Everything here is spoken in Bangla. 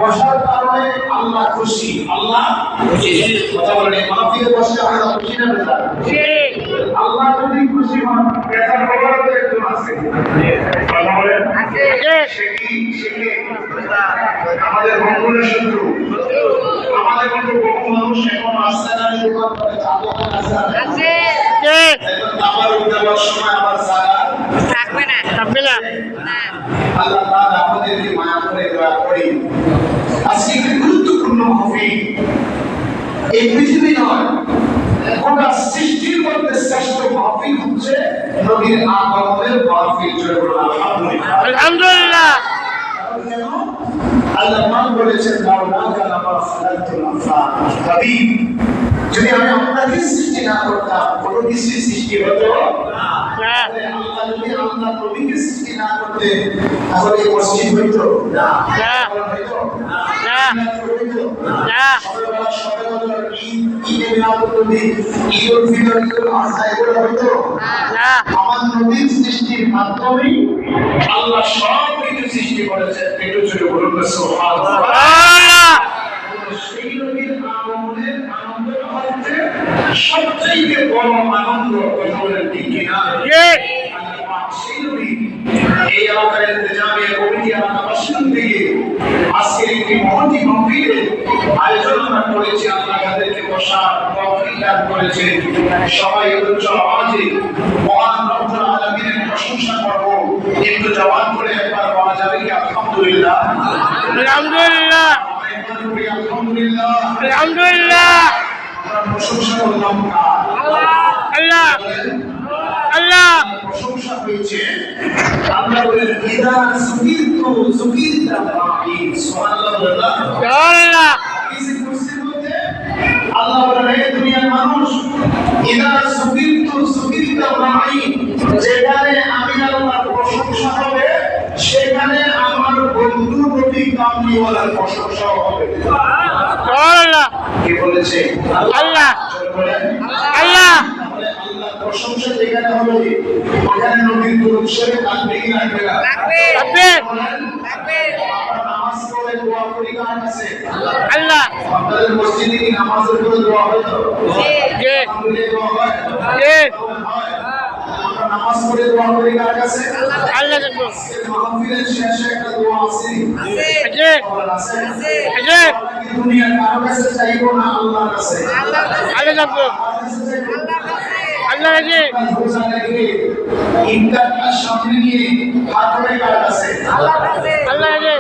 বসার কারণে আল্লাহ খুশি। আল্লাহ খুশি। কথা বলেন, মাহফিলে বসে আল্লাহ খুশি না বেজার? আল্লাহ যদি খুশি হন, বেজার হওয়ার তো একটু আছে। কথা বলেন, সে কি আমাদের মঙ্গলের শত্রু? আমাদের মতো বহু মানুষ এখন আসছে না, আবার উদ্যাবার সময় আবার থাকবে না। আল্লাহ তাআলা আমাদেরকে মায়া করে দয়া করি। আজকে একটি গুরুত্বপূর্ণ মাহফিল, এই পৃথিবী নয়, গোটা সৃষ্টির মধ্যে শ্রেষ্ঠ মাহফিল হচ্ছে নবীর আগমনের মাহফিল। আলহামদুলিল্লাহ। আল্লাহ পাক বলেছেন, লাউলাকা লামা খালাকতুল আফলাক। হাবিব, যদি আমি আপনাকে সৃষ্টি না করতাম, কোনো কিছু সৃষ্টি হতো না। আল্লাহ যদি আল্লাহ নবীকে সৃষ্টি না করতেন, তাহলে এই মসজিদ হইতো না, হইতো না, হইতো না। সকালবেলা সকালবেলা ঈদে মিলাদুন্নবী, ঈদুল ফিতর, ঈদুল আযহা এগুলো হইতো না। আমার নবীর সৃষ্টির মাধ্যমেই আল্লাহ সব কিছু সৃষ্টি করেছেন। একটু জোরে বলুন সুবহানাল্লাহ। সেই নবীর আগমনের আনন্দ হচ্ছে সবচেয়ে বড় আনন্দ। কথা বলেন ঠিক কিনা? সেই নবী এই এলাকার ইন্তজামে কমিটি এলাকাবাসীর থেকে আজকের একটি মহতি মাহফিলে আয়োজন আমরা করেছি। আল্লাহ তাদেরকে বসার তৌফিক দান করেছে। সবাই উচ্চ আওয়াজে মহান রব্বুল আলামিনের প্রশংসা করব। একটু জবান করে একবার বলা যাবে কি আলহামদুলিল্লাহ? আলহামদুলিল্লাহ, আলহামদুলিল্লাহ, আলহামদুলিল্লাহ। আমরা প্রশংসা করলাম আল্লাহ, আল্লাহ প্রশংসা হয়েছে। আমরা বলি ইদা সুকিরতু সুকিরতা রাহি। সুবহানাল্লাহ, সুবহানাল্লাহ। হাদিসে কুরসির মধ্যে আল্লাহ বলেন, হে দুনিয়ার মানুষ, ইদা সুকিরতু সুকিরতা রাহি, যেখানে আমি আল্লাহর প্রশংসা হবে, সেখানে আমার বন্ধু নবী কামলিওয়ালার প্রশংসা হবে। সুবহানাল্লাহ। কে বলেছে? আল্লাহ। আল্লাহ। প্রশংসা যেখানে হবে, ওখানে নবীর দুরূদ শরীফ থাকবে কি থাকবে না? থাকবে। নামাজ পড়ে দোয়া করি কার কাছে? আল্লাহ। আপনাদের মসজিদে কি নামাজের পরে দোয়া হয় তো? জি। দোয়া হয়? জি। আমরা নামাজ পড়ে দোয়া করি কার কাছে? আল্লাহ কাছে। মাহফিলের শেষে একটা দোয়া আছে। জি। আছে। জি। দুনিয়ার কারো কাছে চাইবো না, আল্লাহর কাছে। আল্লাহ কাছে। আল্লাহ কাছে। আল্লাহ রাজি ইনকার সামনে নিয়ে হাত ধরে কার কাছে? আল্লাহ কাছে। আল্লাহ রাজি।